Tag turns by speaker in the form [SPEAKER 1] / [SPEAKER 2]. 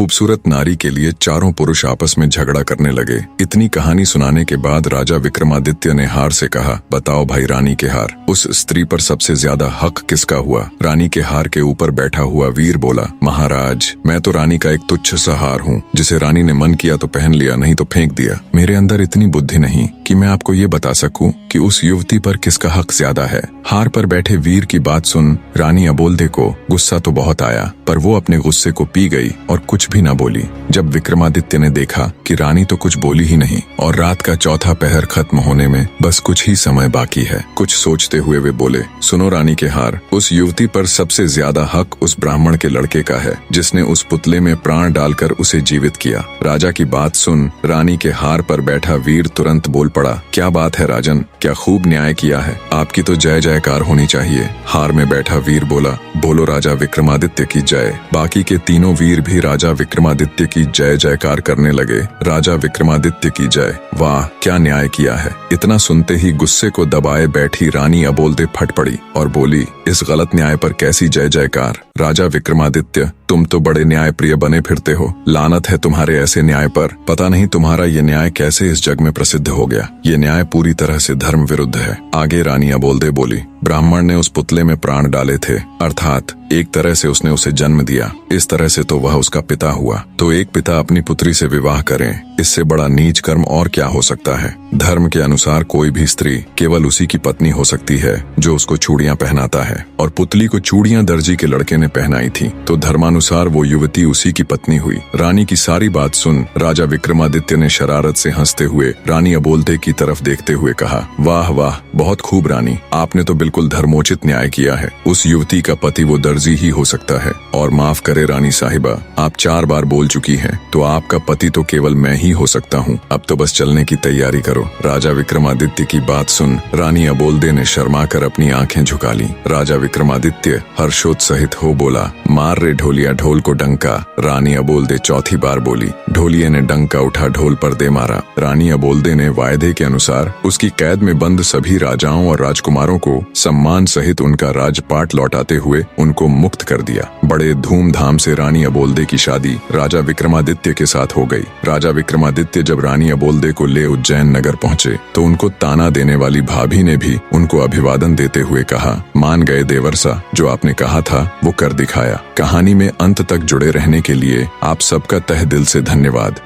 [SPEAKER 1] खूबसूरत नारी के लिए चारों पुरुष आपस में झगड़ा करने लगे। इतनी कहानी सुनाने के बाद राजा विक्रमादित्य ने हार से कहा, बताओ भाई रानी के हार, उस स्त्री पर सबसे ज्यादा हक किसका हुआ? रानी के हार के ऊपर बैठा हुआ वीर बोला, महाराज मैं तो रानी का एक तुच्छ सा हार हूँ, जिसे रानी ने मन किया तो पहन लिया, नहीं तो फेंक दिया। मेरे अंदर इतनी बुद्धि नहीं कि मैं आपको ये बता सकूं कि उस युवती पर किसका हक ज्यादा है। हार पर बैठे वीर की बात सुन रानी अबोल्दे को गुस्सा तो बहुत आया, पर वो अपने गुस्से को पी गई और कुछ भी न बोली। जब विक्रमादित्य ने देखा कि रानी तो कुछ बोली ही नहीं और रात का चौथा पहर खत्म होने में बस कुछ ही समय बाकी है, कुछ सोचते हुए वे बोले, सुनो रानी के हार, उस युवती पर सबसे ज्यादा हक उस ब्राह्मण के लड़के का है जिसने उस पुतले में प्राण डालकर उसे जीवित किया। राजा की बात सुन रानी के हार पर बैठा वीर तुरंत बोल पड़ा, क्या बात है राजन, क्या खूब न्याय किया है, आपकी तो जय जयकार होनी चाहिए। हार में बैठा वीर बोला, बोलो राजा विक्रमादित्य की जय। बाकी के तीनों वीर भी राजा विक्रमादित्य की जय जयकार करने लगे। राजा विक्रमादित्य की जय, वाह क्या न्याय किया है। इतना सुनते ही गुस्से को दबाए बैठी रानी अबोल्दे फट पड़ी और बोली, इस गलत न्याय पर कैसी जय जयकार? राजा विक्रमादित्य तुम तो बड़े न्याय प्रिय बने फिरते हो, लानत है तुम्हारे ऐसे न्याय पर। पता नहीं तुम्हारा ये न्याय कैसे इस जग में प्रसिद्ध हो गया। ये न्याय पूरी तरह से धर्म विरुद्ध है। आगे रानी अबोल्दे बोली, ब्राह्मण ने उस पुतले में प्राण डाले थे, अर्थात एक तरह से उसने उसे जन्म दिया, इस तरह से तो वह उसका पिता हुआ। तो एक पिता अपनी पुत्री से विवाह करें, इससे बड़ा नीच कर्म और क्या हो सकता है। धर्म के अनुसार कोई भी स्त्री केवल उसी की पत्नी हो सकती है जो उसको चूड़ियां पहनाता है, और पुतली को चूड़ियां दर्जी के लड़के ने पहनाई थी, तो धर्मानुसार वो युवती उसी की पत्नी हुई। रानी की सारी बात सुन राजा विक्रमादित्य ने शरारत से हंसते हुए रानी अबोल्दे की तरफ देखते हुए कहा, वाह वाह बहुत खूब रानी, आपने तो बिल्कुल धर्मोचित न्याय किया है। उस युवती का पति वो दर्जी ही हो सकता है, और माफ करे रानी साहिबा, आप 4 बार बोल चुकी हैं, तो आपका पति तो केवल मैं ही हो सकता हूँ। अब तो बस चलने की तैयारी करो। राजा विक्रमादित्य की बात सुन रानी अबोल्दे ने शर्मा कर अपनी आंखें झुका ली। राजा विक्रमादित्य हर्षोत्साहित हो बोला, मार रे ढोलिया ढोल को डंका। रानी अबोल्दे चौथी बार बोली। ढोलिये ने डंका उठा ढोल पर दे मारा। रानी अबोल्दे ने वायदे के अनुसार उसकी कैद में बंद सभी राजाओं और राजकुमारों को सम्मान सहित उनका राजपाट लौटाते हुए उनको मुक्त कर दिया। बड़े धूमधाम से रानी अबोल्दे की शादी राजा विक्रमादित्य के साथ हो गई। राजा विक्रमादित्य जब रानी अबोल्दे को ले उज्जैन नगर पहुँचे तो उनको ताना देने वाली भाभी ने भी उनको अभिवादन देते हुए कहा, मान गए देवर्षा, जो आपने कहा था वो कर दिखाया। कहानी में अंत तक जुड़े रहने के लिए आप सबका तहे दिल से धन्यवाद।